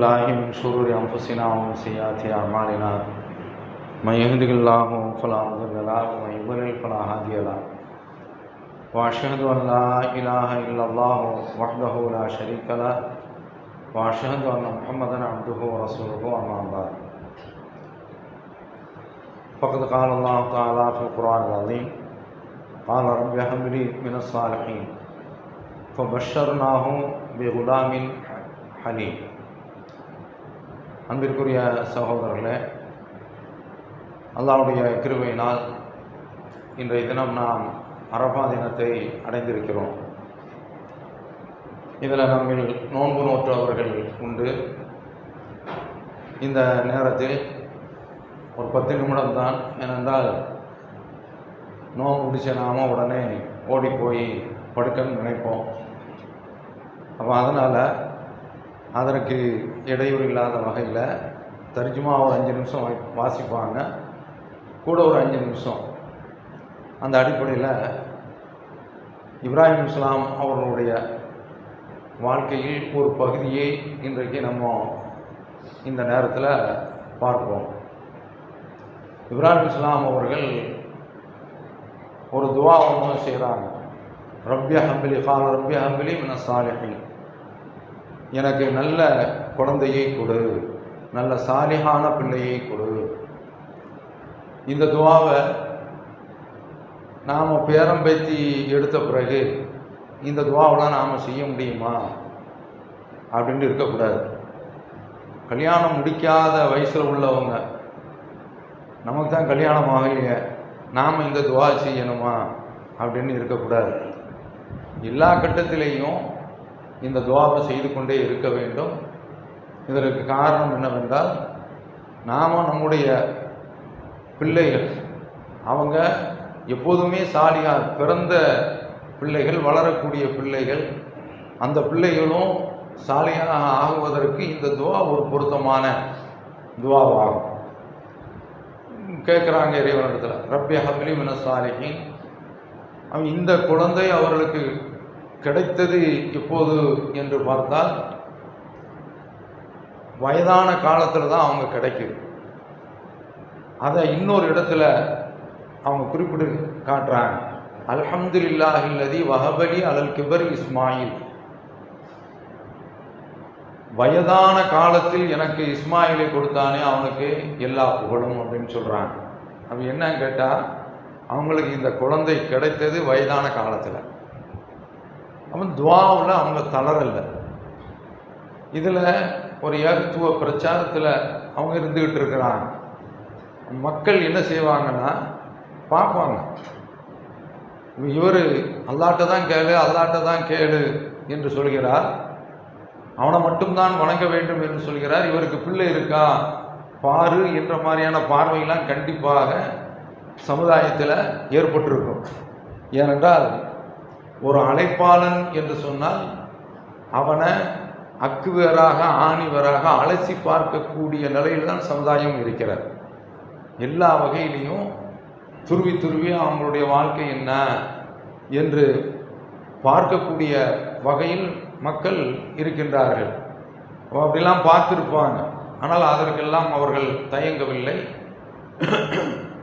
بالله من شرور أنفسنا ومن سيئات أعمالنا من يهده الله فلا مضل له ومن يضلل فلا هادي له وأشهد أن لا إله إلا الله وحده لا شريك له وأشهد أن محمدا عبده ورسوله أما بعد فقد قال الله تعالى في القرآن العظيم قال رب هب لي من الصالحين فبشرناه بغلام حليم. அன்பிற்குரிய சகோதரர்களே, அல்லாஹ்வுடைய கிருபையினால் இன்றைய தினம் நாம் அரஃபா தினத்தை அடைந்திருக்கிறோம். இதில் நம்மில் நோன்பு நோற்றவர்கள் உண்டு. இந்த நேரத்தில் ஒரு 10 நிமிடம் தான், ஏனென்றால் நோன்பு பிடிச்ச நாம உடனே ஓடி போய் படுக்கன்னு நினைப்போம். அப்போ அதனால் அதற்கு இடையூறு இல்லாத வகையில் தர்ஜுமா ஒரு 5 நிமிஷம் வாசிப்பாங்க, கூட ஒரு 5 நிமிஷம். அந்த அடிப்படையில் இப்ராஹிம் இஸ்லாம் அவர்களுடைய வாழ்க்கையில் ஒரு பகுதியை இன்றைக்கு நம்ம இந்த நேரத்தில் பார்ப்போம். இப்ராஹிம் இஸ்லாம் அவர்கள் ஒரு துவா ஒன்று செய்கிறாங்க. ரப்பி ஹப்லி கால ரப்பி ஹப்லி மின சாலிஹீன், எனக்கு நல்ல குழந்தையை கொடு, நல்ல சாலிஹான பிள்ளையை கொடு. இந்த துவாவை நாம் பேரம் பேத்தி எடுத்த பிறகு இந்த துவாவெலாம் நாம் செய்ய முடியுமா அப்படின்னு இருக்கக்கூடாது. கல்யாணம் முடிக்காத வயசில் உள்ளவங்க, நமக்கு தான் கல்யாணம் ஆகலையே, நாம் இந்த துவா செய்யணுமா அப்படின்னு இருக்கக்கூடாது. எல்லா கட்டத்திலேயும் இந்த துவாவை செய்து கொண்டே இருக்க வேண்டும். இதற்கு காரணம் என்னவென்றால், நாம் நம்முடைய பிள்ளைகள் அவங்க எப்போதுமே சாலியாக பிறந்த பிள்ளைகள், வளரக்கூடிய பிள்ளைகள், அந்த பிள்ளைகளும் சாலியாக ஆகுவதற்கு இந்த துவா ஒரு பொருத்தமான துவாவாகும். கேட்குறாங்க இறைவனிடத்தில், ரப்பி ஹப்லி மின சாலிஹீன். இந்த குழந்தை அவர்களுக்கு கிடைத்தது எப்போது என்று பார்த்தால், வயதான காலத்தில் தான் அவங்க கிடைக்குது. அதை இன்னொரு இடத்துல அவங்க குறிப்பிட்டு காட்டுறாங்க. அல்ஹம்துலில்லாஹில்லதி வஹபலி அலல் கிபர் இஸ்மாயில், வயதான காலத்தில் எனக்கு இஸ்மாயிலை கொடுத்தானே அவனுக்கு எல்லா புகழும் அப்படின்னு சொல்கிறாங்க. அப்போ என்னன்னு கேட்டால், அவங்களுக்கு இந்த குழந்தை கிடைத்தது வயதான காலத்தில். அவன் துவாவில் அவங்க தளரலை. இதில் ஒரு ஏகத்துவ பிரச்சாரத்தில் அவங்க இருந்துக்கிட்டு இருக்கிறாங்க. மக்கள் என்ன செய்வாங்கன்னா பார்ப்பாங்க, இவர் அல்லாட்ட தான் கேளு, அல்லாட்ட தான் கேளு என்று சொல்கிறார், அவனை மட்டும்தான் வணங்க வேண்டும் என்று சொல்கிறார், இவருக்கு பிள்ளை இருக்கா பாரு என்ற மாதிரியான பார்வையெல்லாம் கண்டிப்பாக சமுதாயத்தில் ஏற்பட்டிருக்கும். ஏனென்றால் ஒரு அழைப்பாளன் என்று சொன்னால் அவனை அக்குவேராக ஆணிவராக அலசி பார்க்கக்கூடிய நிலையில் தான் சமுதாயம் இருக்கிறார். எல்லா வகையிலையும் துருவி துருவி அவங்களுடைய வாழ்க்கை என்ன என்று பார்க்கக்கூடிய வகையில் மக்கள் இருக்கின்றார்கள். அப்படிலாம் பார்த்துருப்பாங்க. ஆனால் அதற்கெல்லாம் அவர்கள் தயங்கவில்லை.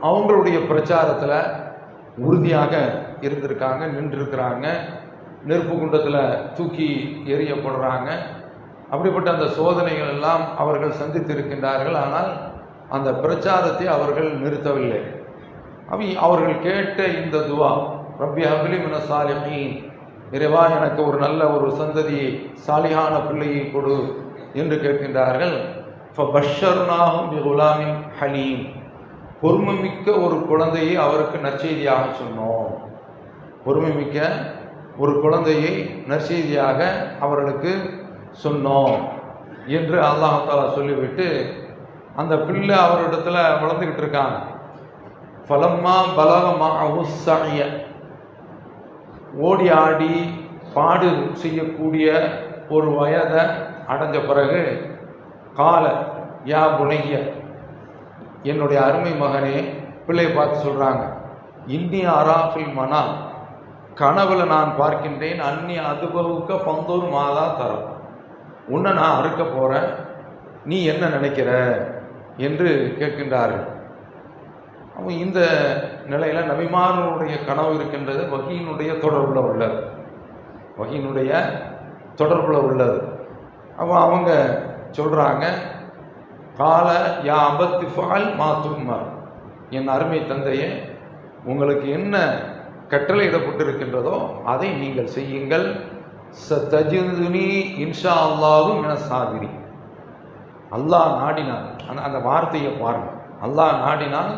அவங்களுடைய பிரச்சாரத்தில் உறுதியாக இருந்திருக்காங்க, நின்றிருக்கிறாங்க. நெருப்பு குண்டத்தில் தூக்கி எறியப்படுறாங்க. அப்படிப்பட்ட அந்த சோதனைகள் எல்லாம் அவர்கள் சந்தித்திருக்கின்றார்கள். ஆனால் அந்த பிரச்சாரத்தை அவர்கள் நிறுத்தவில்லை. அவர்கள் கேட்ட இந்த துவா, ரப்பி ஹப்லி மின சாலிஹீன், இறைவா எனக்கு ஒரு நல்ல ஒரு சந்ததியை, சாலிஹான பிள்ளையை கொடு என்று கேட்கின்றார்கள். ஃபபஷர்னாஹு பிகுலாமின் ஹலீம், பொறுமைமிக்க ஒரு குழந்தையை அவருக்கு நற்செய்தியாக சொன்னோம். பொறுமைமிக்க ஒரு குழந்தையை நற்செய்தியாக அவர்களுக்கு சொன்னோம் என்று அல்லாஹ் தஆலா சொல்லிவிட்டு, அந்த பிள்ளை அவரிடத்துல வளர்ந்துக்கிட்டு இருக்காங்க. ஃபலம்மா பலக மஅஹு ஸஅய, ஓடி ஆடி பாடு செய்யக்கூடிய ஒரு வயதை அடைஞ்ச பிறகு, கால யா புனைய, என்னுடைய அருமை மகனே, பிள்ளையை பார்த்து சொல்கிறாங்க, இன்னி அராஃபில் மனா, கனவுல நான் பார்க்கின்றேன், அன்னி அதுபவுக்க பந்தூர் மாதா தரம், உன்னை நான் அறுக்க போகிறேன், நீ என்ன நினைக்கிற என்று கேட்கின்றார்கள். அப்போ இந்த நிலையில் நபிமார்களுடைய கனவு இருக்கின்றது வஹீனுடைய தொடர்புல உள்ளது, வஹீனுடைய தொடர்புல உள்ளது. அப்போ அவங்க சொல்கிறாங்க, கால யா அபத்தி ஃபால் மா தும்மர், என் அருமை தந்தையே, உங்களுக்கு என்ன கட்டளையிடப்பட்டிருக்கின்றதோ அதை நீங்கள் செய்யுங்கள். சதஜிதுனி இன்ஷா அல்லாஹு மின சாபிரி, அல்லாஹ் நாடினால், அந்த வார்த்தையை பாருங்கள், அல்லாஹ் நாடினால்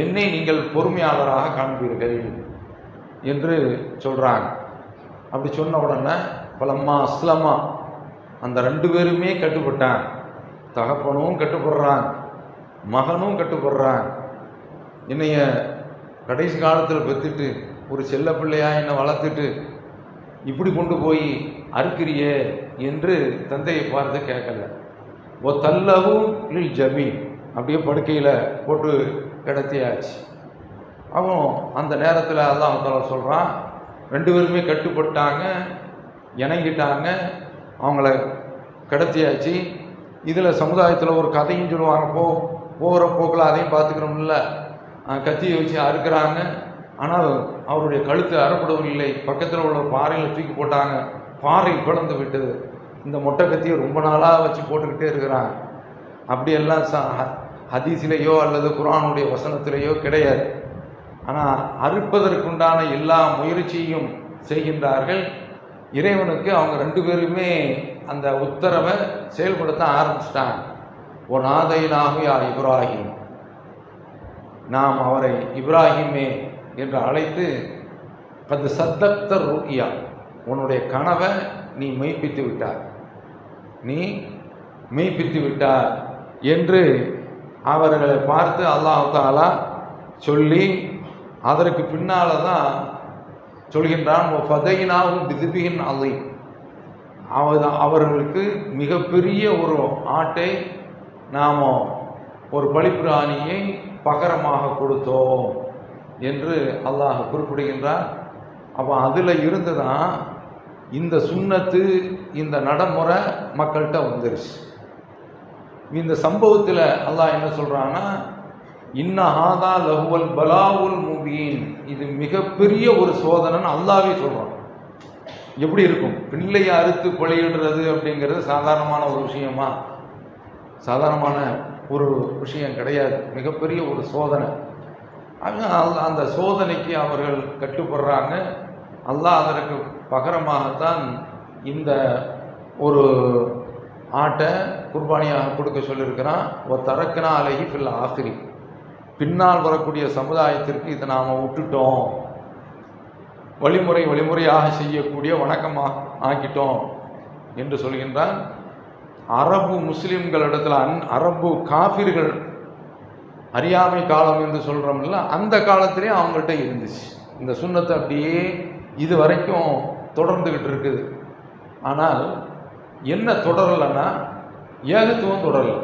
என்னை நீங்கள் பொறுமையாளராக காண்பீர்கள் என்று சொல்கிறாங்க. அப்படி சொன்ன உடனே பலம்மா அஸ்லமா, அந்த 2 பேருமே கட்டுப்பட்டான். தகப்பனும் கட்டுப்படுறான், மகனும் கட்டுப்படுறான். என்னைய கடைசி காலத்தில் பெற்றுட்டு ஒரு செல்ல பிள்ளையா என்னை வளர்த்துட்டு இப்படி கொண்டு போய் அறுக்கிறியே என்று தந்தையை பார்த்து கேட்கல. ஓ தல்லவும் லில் ஜமீன், அப்படியே படுக்கையில் போட்டு கிடத்தியாச்சு. அவன் அந்த நேரத்தில் அல்லாஹ் தஆலா சொல்கிறான், 2 பேருமே கட்டுப்பட்டாங்க, இணங்கிட்டாங்க, அவங்கள கடத்தியாச்சு. இதில் சமுதாயத்தில் ஒரு கதையும் சொல்லுவாங்க, போகிற போக்கில் அதையும் பார்த்துக்கிறோம்ல. கத்தியை வச்சு அறுக்கிறாங்க, ஆனால் அவருடைய கழுத்து அறப்படவில்லை. பக்கத்தில் உள்ள பாறையில் தூக்கி போட்டாங்க, பாறை பிளந்து விட்டது. இந்த மொட்டை கத்தியை ரொம்ப நாளாக வச்சு போட்டுக்கிட்டே இருக்கிறாங்க. அப்படியெல்லாம் ஹதீஸிலேயோ அல்லது குர்ஆனுடைய வசனத்திலேயோ கிடையாது. ஆனால் அறுப்பதற்குண்டான எல்லா முயற்சியும் செய்கின்றார்கள். இறைவனுக்கு அவங்க 2 பேருமே அந்த உத்தரவை செயல்படுத்த ஆரம்பிச்சிட்டாங்க. ஓ நாதைனாகு யா இப்ராஹிம், நாம் அவரை இப்ராஹிமே என்று அழைத்து, அது சத்தக்த ருயா, உன்னுடைய கனவை நீ மெய்ப்பித்து விட்டார், நீ மெய்ப்பித்து விட்டார் என்று அவர்களை பார்த்து அல்லாஹ் தஆலா சொல்லி, அதற்கு பின்னால் தான் சொல்கின்றான், ஃபதைனாஹு பிதிபின் அலீம், அவர்களுக்கு மிகப்பெரிய ஒரு ஆட்டை நாம் ஒரு பலிப்பிராணியை பகரமாக கொடுத்தோம் என்று அல்லாஹ் குறிப்பிடுகின்றார். அப்போ அதில் இருந்து தான் இந்த சுன்னத்து, இந்த நடைமுறை மக்கள்கிட்ட வந்துருச்சு. இந்த சம்பவத்தில் அல்லாஹ் என்ன சொல்கிறான்னா, இன்னஹாதா லஹுவல் பலாவுல் முபீன், இது மிகப்பெரிய ஒரு சோதனைன்னு அல்லாஹ்வே சொல்கிறான். எப்படி இருக்கும்? பிள்ளையை அறுத்து கொலையிடுறது அப்படிங்கிறது சாதாரணமான ஒரு விஷயமா? சாதாரணமான ஒரு விஷயம் கிடையாது, மிகப்பெரிய ஒரு சோதனை. அந்த சோதனைக்கு அவர்கள் கட்டுப்படுறாங்க. அல்லாஹ் அதற்கு பகரமாகத்தான் இந்த ஒரு ஆட்டை குர்பானியாக கொடுக்க சொல்லியிருக்கிறான். ஒரு தரக்கினா அழகி ஃபில் ஆசிரி, பின்னால் வரக்கூடிய சமுதாயத்திற்கு இதை நாம் விட்டுட்டோம், வழிமுறையாக செய்யக்கூடிய வணக்கமாக ஆக்கிட்டோம் என்று சொல்கின்றான். அரபு முஸ்லிம்களிடத்தில் அரபு காஃபிர்கள் அறியாமை காலம் என்று சொல்கிறோம்ல, அந்த காலத்திலே அவங்கள்ட்ட இருந்துச்சு இந்த சுன்னத்தை. அப்படியே இது வரைக்கும் தொடர்ந்துக்கிட்டு இருக்குது. ஆனால் என்ன தொடரலைன்னா, ஏகத்துவம் தொடரலை.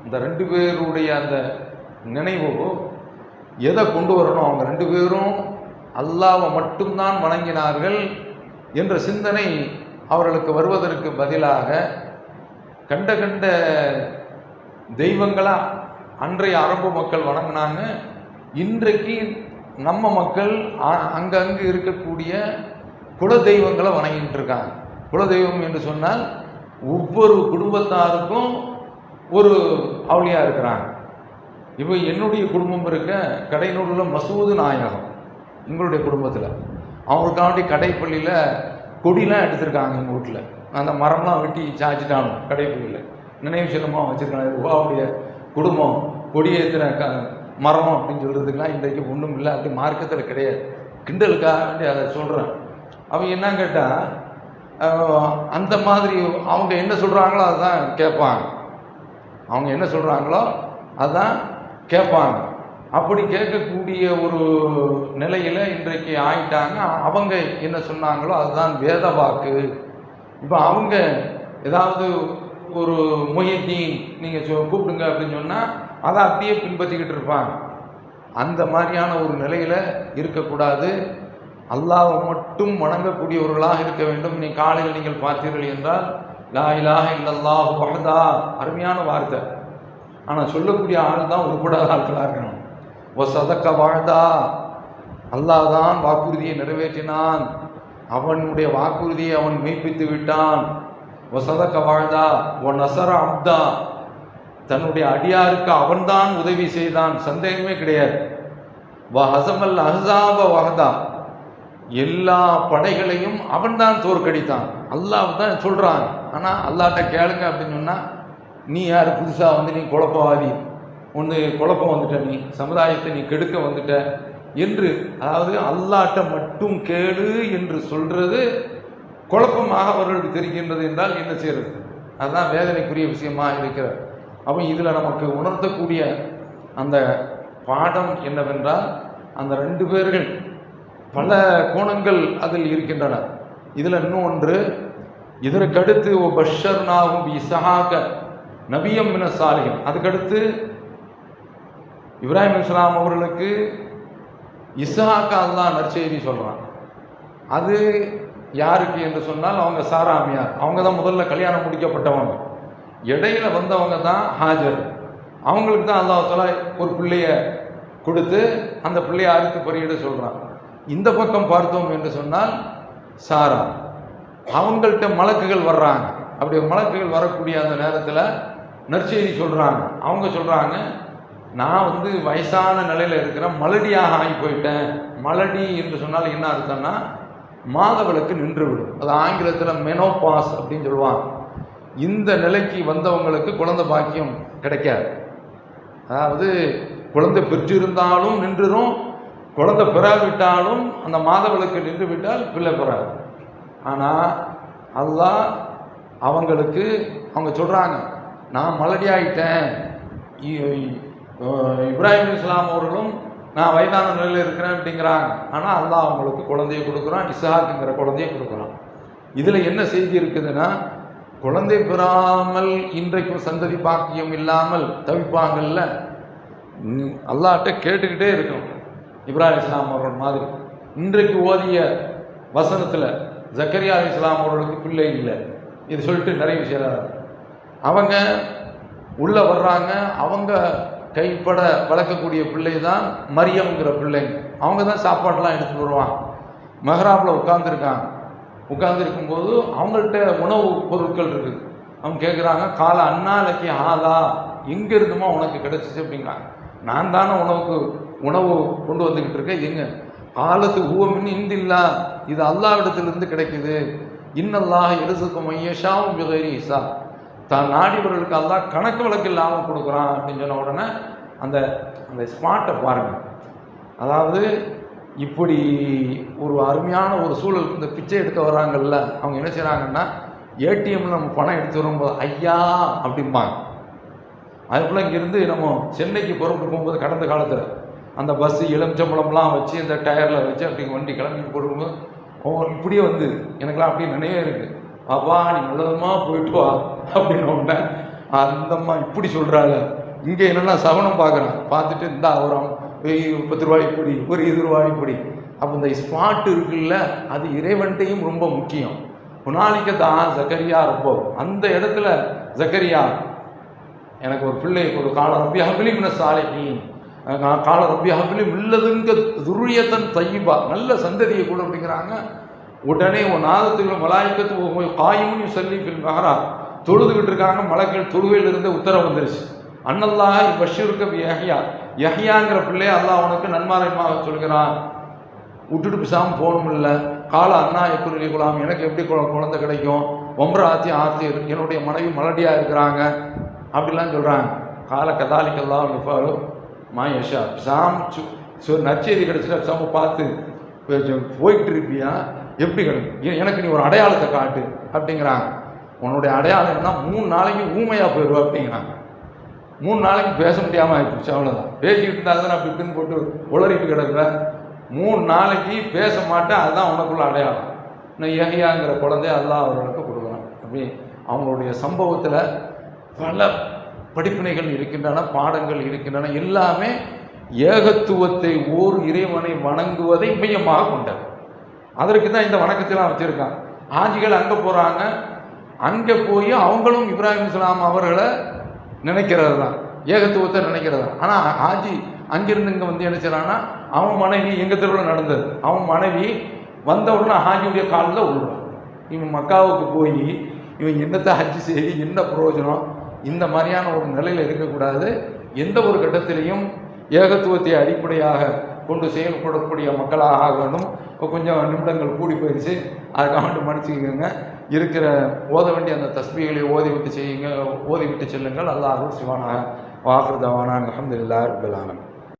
இந்த 2 பேருடைய அந்த நினைவு எதை கொண்டு வரணும், அவங்க 2 பேரும் அல்லாஹ்வை மட்டும்தான் வணங்கினார்கள் என்ற சிந்தனை அவர்களுக்கு வருவதற்கு பதிலாக கண்ட தெய்வங்களா அன்றைய அரபு மக்கள் வணங்கினாங்க. இன்றைக்கு நம்ம மக்கள் அங்கங்கு இருக்கக்கூடிய குல தெய்வங்களை வணங்கிட்டு இருக்காங்க. குலதெய்வம் என்று சொன்னால் ஒவ்வொரு குடும்பத்தாருக்கும் ஒரு அவுளியா இருக்கிறாங்க. இப்போ என்னுடைய குடும்பம் இருக்க கடைநூலில் மசூது நாயகம், எங்களுடைய குடும்பத்தில் அவங்களுக்காண்டி கடைப்பள்ளியில் கொடிலாம் எடுத்திருக்காங்க. எங்கள் வீட்டில் அந்த மரம்லாம் வெட்டி சாய்ச்சிட்டாங்க. கடைப்பள்ளியில் நினைவு சின்னமாக வச்சுருக்காங்க. ரூபாவுடைய குடும்பம் கொடி ஏற்றின மரம் அப்படின்னு சொல்கிறதுக்கெலாம் இன்றைக்கு ஒன்றும் இல்லை. அப்படி மார்க்கத்தில் கிடையாது, கிண்டலுக்காக வேண்டி அதை சொல்கிறேன். அவங்க என்ன கேட்டால், அந்த மாதிரி அவங்க என்ன சொல்கிறாங்களோ அதுதான் கேட்பாங்க. அவங்க என்ன சொல்கிறாங்களோ அதுதான் கேட்பாங்க. அப்படி கேட்கக்கூடிய ஒரு நிலையில் இன்றைக்கு ஆயிட்டாங்க. அவங்க என்ன சொன்னாங்களோ அதுதான் வேத வாக்கு. இப்போ அவங்க ஏதாவது ஒரு முஹிதீன் நீங்கள் கூப்பிடுங்க அப்படின்னு சொன்னால் அதை அப்படியே பின்பற்றிக்கிட்டு இருப்பாங்க. அந்த மாதிரியான ஒரு நிலையில் இருக்கக்கூடாது. அல்லாஹ்வை மட்டும் வணங்கக்கூடியவர்களாக இருக்க வேண்டும். காலையில் நீங்கள் பார்த்தீர்கள் என்றால் லா இலாஹ இல்லல்லாஹு வஹ்தா, அருமையான வார்த்தை. ஆனால் சொல்லக்கூடிய ஆள் தான் உருப்படாத ஆட்களாக இருக்கணும். வசதக்க வாழ்தா, அல்லாஹ் தான் வாக்குறுதியை நிறைவேற்றினான், அவனுடைய வாக்குறுதியை அவன் மெய்ப்பித்து விட்டான். வசதக்க வாழ்தா ஒ நசர அப்தா, தன்னுடைய அடியாருக்கு அவன்தான் உதவி செய்தான், சந்தேகமே கிடையாது. வஹஸமல் அஹ்ஸாப வஹதா, எல்லா படைகளையும் அவன்தான் தோற்கடித்தான். அல்லாஹ் தான் சொல்றான். ஆனால் அல்லாஹ்ட்ட கேளுங்க அப்படின்னு சொன்னா, நீ யார் புதுசாக வந்து நீ குழப்பவாதி, ஒன்று குழப்பம் வந்துட்ட, நீ சமுதாயத்தை நீ கெடுக்க வந்துட்ட என்று, அதாவது அல்லாஹ்ட்ட மட்டும் கேளு என்று சொல்றது குழப்பமாக அவர்களுக்கு தெரிகின்றது என்றால் என்ன செய்யறது? அதுதான் வேதனைக்குரிய விஷயமா இருக்கிறது. அப்போ இதில் நமக்கு உணர்த்தக்கூடிய அந்த பாடம் என்னவென்றால், அந்த ரெண்டு பேர்கள் பல கோணங்கள் அதில் இருக்கின்றன. இதில் இன்னொன்று, இதற்கடுத்து ஓ பஷர்னாகும் இஸ்ஹாக நபியம் மின சாலிஹின், அதுக்கடுத்து இப்ராஹிம் அலைஹிஸ்ஸலாம் அவர்களுக்கு இஸ்ஹாக்க அல்லாஹ் நற்செய்தி சொல்கிறான். அது யாருக்கு என்று சொன்னால், அவங்க சாராமியார், அவங்க தான் முதல்ல கல்யாணம் முடிக்கப்பட்டவங்க. இடையில வந்தவங்க தான் ஹாஜர். அவங்களுக்கு தான் அல்லாஹ் தஆலா ஒரு பிள்ளைய கொடுத்து அந்த பிள்ளையை அறுத்து பலியிட சொல்கிறான். இந்த பக்கம் பார்த்தோம் என்று சொன்னால் சாரா, அவங்கள்ட்ட மலக்குகள் வர்றாங்க. அப்படி மலக்குகள் வரக்கூடிய அந்த நேரத்தில் நற்செய்தி சொல்கிறாங்க. அவங்க சொல்கிறாங்க, நான் வந்து வயசான நிலையில் இருக்கிறேன், மலடியாக ஆகி போயிட்டேன். மலடி என்று சொன்னால் என்ன அர்த்தம்னா, மாதவிலக்கு நின்றுவிடும். அது ஆங்கிலத்தில் மெனோபாஸ் அப்படின்னு சொல்லுவாங்க. இந்த நிலைக்கு வந்தவங்களுக்கு குழந்தை பாக்கியம் கிடைக்காது. அதாவது குழந்தை பெற்றிருந்தாலும் நின்றுரும், குழந்தை பெறாவிட்டாலும் அந்த மாதவிலக்கு நின்று விட்டால் பிள்ளை பெறாது. ஆனால் அல்லாஹ் அவங்களுக்கு, அவங்க சொல்கிறாங்க, நான் மலடி ஆகிட்டேன். இப்ராஹிம் அலைஹிஸ்ஸலாம் அவர்களும் நான் வயதான நிலையில் இருக்கிறேன் அப்படிங்கிறாங்க. ஆனால் அல்லாஹ் அவங்களுக்கு குழந்தையை கொடுக்குறான், இஸ்ஹாக்குங்கிற குழந்தையை கொடுக்குறான். இதில் என்ன செய்தி இருக்குதுன்னா, குழந்தை பெறாமல் இன்றைக்கும் சந்ததி பாக்கியம் இல்லாமல் தவிப்பாங்கல்ல, அல்லாஹ்ட்ட கேட்டுக்கிட்டே இருக்கணும். இப்ராஹிம் அலைஹிஸ்ஸலாம் அவர்கள் மாதிரி இன்றைக்கு ஓதிய வசனத்தில் ஜக்கரியா அலைஹிஸ்ஸலாம் அவர்களுக்கு பிள்ளை இல்லை, இது சொல்லிட்டு நிறைய விஷயம். அவங்க உள்ளே வர்றாங்க, அவங்க கைப்பட வளர்க்கக்கூடிய பிள்ளை தான் மரியம்ங்கிற பிள்ளைங்க. அவங்க தான் சாப்பாடெலாம் எடுத்துகிட்டு வருவாங்க. மெஹ்ராபில் உட்கார்ந்துருக்கும்போது அவங்கள்ட்ட உணவு பொருட்கள் இருக்குது. அவங்க கேட்குறாங்க, கால அண்ணாலக்கி ஆதா, எங்கே இருந்துமா உனக்கு கிடைச்சிச்சு அப்படிங்கிறாங்க. நான் தானே உணவு கொண்டு வந்துக்கிட்டு இருக்கேன். எங்க காலத்து ஊவமின் இந்தில்லா, இது அல்லாஹ்விடத்திலிருந்து கிடைக்குது. இன்னல்லாஹ் யர்ஸுகு மய்யஷாஉ பிகைரி ஹிசாப், தான் நாடியவர்களுக்கு அல்லாஹ் கணக்கு வழக்கு இல்லாமல் கொடுக்குறான் அப்படின்னு சொன்ன உடனே அந்த அந்த ஸ்மார்ட்டை பாருங்கள். அதாவது இப்படி ஒரு அருமையான ஒரு சூழல், இந்த பிச்சை எடுக்க வர்றாங்கல்ல, அவங்க என்ன செய்கிறாங்கன்னா, ஏடிஎம்ல நம்ம பணம் எடுத்து வரும்போது ஐயா அப்படிம்பாங்க. அதுக்குள்ளே இங்கேருந்து நம்ம சென்னைக்கு புறப்பட்டு போகும்போது கடந்த காலத்தில் அந்த பஸ்ஸு எலுமிச்சம்பழம்லாம் வச்சு அந்த டயரில் வச்சு அப்படி வண்டி கிளம்பி போடும்போது இப்படியே வந்து எனக்கெல்லாம் அப்படியே நினைவே இருக்குது. அப்பா நீ நல்லதுமா போயிட்டு வா அப்படின்னு உடனே அந்தம்மா இப்படி சொல்கிறாங்க. இங்கே என்னென்னா சவனம் பார்க்குறான், பார்த்துட்டு இந்தா ஒரு 10 ரூபாய் இப்படி, ஒரு 20 ரூபாய் இப்படி. அப்போ இந்த ஸ்பாட் இருக்குல்ல, அது இறைவன்ட்டையும் ரொம்ப முக்கியம். புனாலிக்க தான் ஜக்கரியா ரொம்ப அந்த இடத்துல ஜக்கரியா, எனக்கு ஒரு பிள்ளை, ஒரு கால ரப்பி ஹப்லி மின சாலிஹீன், கால ரப்பி ஹப்லி மில்லதுங்க துர்ரியத்தன் தையிபா, நல்ல சந்ததியை கூட அப்படிங்கிறாங்க. உடனே ஒரு நாதத்துக்குள்ள மலாய்க்கத்து காயும் சொல்லி மகரா தொழுதுகிட்டு இருக்காங்க. மலக்கள் தொழுகையிலிருந்து உத்தரவு வந்துருச்சு. அன்னல்லாஹ் பஷீருக்க யஹ்யா, யஹ்யாங்கிற பிள்ளைய அல்லாஹ் அவனுக்கு நன்மாராயமாக சொல்கிறான். விட்டுட்டு பிசாமல் போகணும் இல்லை. கால அண்ணா எக்குரிய குலாம், எனக்கு எப்படி குழந்தை கிடைக்கும்? ஒம்பராத்தி ஆத்திர், என்னுடைய மனைவி மலடியாக இருக்கிறாங்க அப்படிலாம் சொல்கிறாங்க. கால கதாலிக்கெல்லாம் நிஃபாரு மாயஷா, பிசாம் நற்செய்தி கிடைச்சிட்டு பிசாம பார்த்து போயிட்டு இருப்பியா, எப்படி கிடைக்கும்? எனக்கு நீ ஒரு அடையாளத்தை காட்டு அப்படிங்கிறாங்க. உன்னுடைய அடையாளம் என்ன? 3 நாளைக்கு ஊமையாக போயிடுவா அப்படிங்கிறாங்க. 3 நாளைக்கு பேச முடியாமல் ஆகிடுச்சு, அவ்வளோதான். பேசிக்கிட்டு இருந்தால் தான் அப்படி இப்படின்னு போட்டு உளறிட்டு கிடக்குற. 3 நாளைக்கு பேச மாட்டேன், அதுதான் உனக்குள்ள அடையாளம். நான் யஹ்யாங்கிற குழந்தைய அல்லாஹ் அவர்களுக்கு கொடுக்குறான். அப்படி அவங்களுடைய சம்பவத்தில் பல படிப்பினைகள் இருக்கின்றன, பாடங்கள் இருக்கின்றன. எல்லாமே ஏகத்துவத்தை, ஓர் இறைவனை வணங்குவதை மையமாக கொண்டது. அதற்கு தான் இந்த வணக்கத்தெல்லாம் வச்சுருக்காங்க. ஆஜிகள் அங்கே போகிறாங்க, அங்கே போய் அவங்களும் இப்ராஹிம் இஸ்லாம் அவர்களை நினைக்கிறது தான், ஏகத்துவத்தை நினைக்கிறது தான். ஆனால் ஹாஜி அங்கிருந்து இங்கே வந்து என்ன செய்யறான்னா, அவன் மனைவி எங்கள் தெருவில் நடந்தது, அவன் மனைவி வந்த உடனே ஹாஜியுடைய காலில் விழுறான். இவன் மக்காவுக்கு போய் இவன் என்னத்தை ஹஜ்ஜி செய்து என்ன பிரயோஜனம்? இந்த மாதிரியான ஒரு நிலையில் இருக்கக்கூடாது. எந்த ஒரு கட்டத்திலையும் ஏகத்துவத்தை அடிப்படையாக கொண்டு செயல்படக்கூடிய மக்களாக ஆக வேண்டும். இப்போ கொஞ்சம் நிமிடங்கள் கூடி போயிடுச்சு, அதுக்காக மட்டும் மன்னிச்சுக்கோங்க. இருக்கிற ஓத வேண்டிய அந்த தஸ்பீகளை ஓதிவிட்டு செல்லுங்கள். அல்லாஹ் சிவானாக வாக்குறுதவானான். அல்ஹம்துலில்லாஹி ரப்பில் ஆலமீன்.